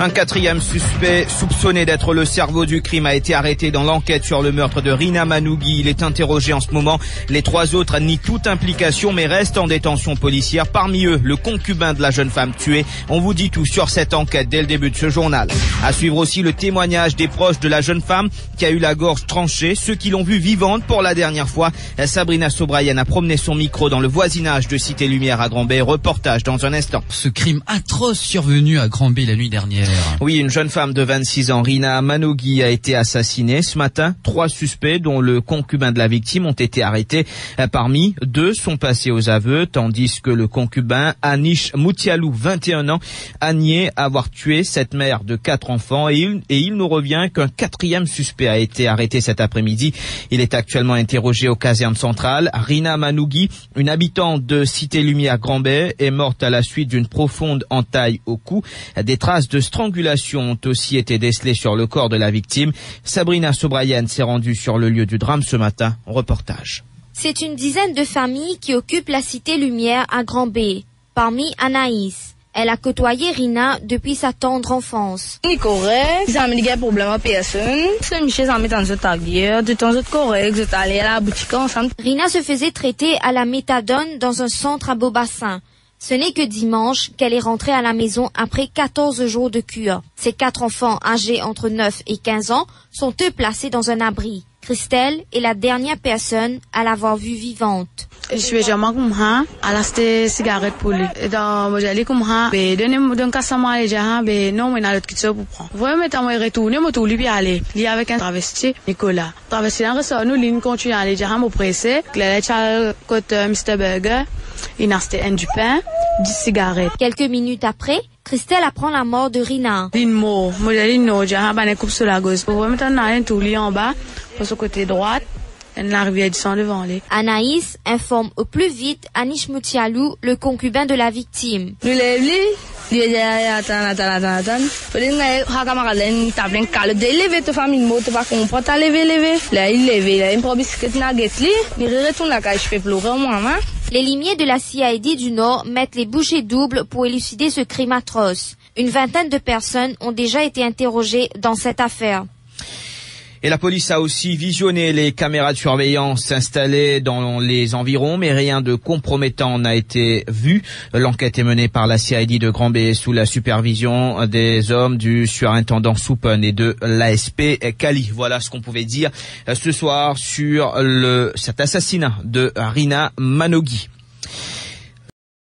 Un quatrième suspect soupçonné d'être le cerveau du crime a été arrêté dans l'enquête sur le meurtre de Rina Manougui. Il est interrogé en ce moment. Les trois autres nient toute implication mais restent en détention policière. Parmi eux, le concubin de la jeune femme tuée. On vous dit tout sur cette enquête dès le début de ce journal. À suivre aussi le témoignage des proches de la jeune femme qui a eu la gorge tranchée. Ceux qui l'ont vue vivante pour la dernière fois. Sabrina Sobrayan a promené son micro dans le voisinage de Cité Lumière à Grand-Bay. Reportage dans un instant. Ce crime atroce survenu à Grand-Bay la nuit dernière. Oui, une jeune femme de 26 ans, Rina Manougui, a été assassinée. Ce matin, 3 suspects, dont le concubin de la victime, ont été arrêtés. Parmi 2 sont passés aux aveux, tandis que le concubin, Anish Moutialou, 21 ans, a nié avoir tué cette mère de 4 enfants. Et il nous revient qu'un 4e suspect a été arrêté cet après-midi. Il est actuellement interrogé aux casernes centrales. Rina Manougui, une habitante de Cité Lumière Grand-Bay, est morte à la suite d'une profonde entaille au cou. Des traces de strangulation ont aussi été décelées sur le corps de la victime. Sabrina Sobrayan s'est rendue sur le lieu du drame ce matin. Reportage. C'est une dizaine de familles qui occupent la Cité Lumière à Grand-Bay. Parmi Anaïs. Elle a côtoyé Rina depuis sa tendre enfance. Il est correct, ça me dit problème à personne. C'est Michel, ça me met dans ce taguier, de temps en temps correct, je allé à la boutique ensemble. Rina se faisait traiter à la méthadone dans un centre à Beaubassin. Ce n'est que dimanche qu'elle est rentrée à la maison après 14 jours de cure. Ses 4 enfants âgés entre 9 et 15 ans sont eux placés dans un abri. Christelle est la dernière personne à l'avoir vue vivante. Je vais jamais comme ça, à la cigarette pour lui. Dans mon jali comme ça, ben donnez-moi d'un cassement les gens, ben non, mais n'a l'autre qui pour prendre. Vous mettez moi retourner, moi tout lui bien aller. Il y avec un travesti, Nicolas. Travesti dans ressort, nous ligne continue à aller dire à me presser. Les chal côté Mr Burger, il n'a acheté un du pain, 10 cigarettes. Quelques minutes après, Christelle apprend la mort de Rina. Une mort, moi jali non, j'ai un bain coupe sur la gauche. Vous mettez un tout lui en bas, pour ce côté droite. La rivière descend devant les. Anaïs informe au plus vite Anish Moutialou, le concubin de la victime. Nous lève-les, attends. Faut dire, camarade, t'as plein de calme. Dès lever ta famille, tu vas comprendre, t'as levé. Là, il lève, là, il prend biscuit nugget, il retourne la cage, je fais pleurer moi, hein. Les limiers de la CID du Nord mettent les bouchées doubles pour élucider ce crime atroce. Une vingtaine de personnes ont déjà été interrogées dans cette affaire. Et la police a aussi visionné les caméras de surveillance installées dans les environs, mais rien de compromettant n'a été vu. L'enquête est menée par la CID de Grand-Bay sous la supervision des hommes du surintendant Soupen et de l'ASP Cali. Voilà ce qu'on pouvait dire ce soir sur cet assassinat de Rina Manougui.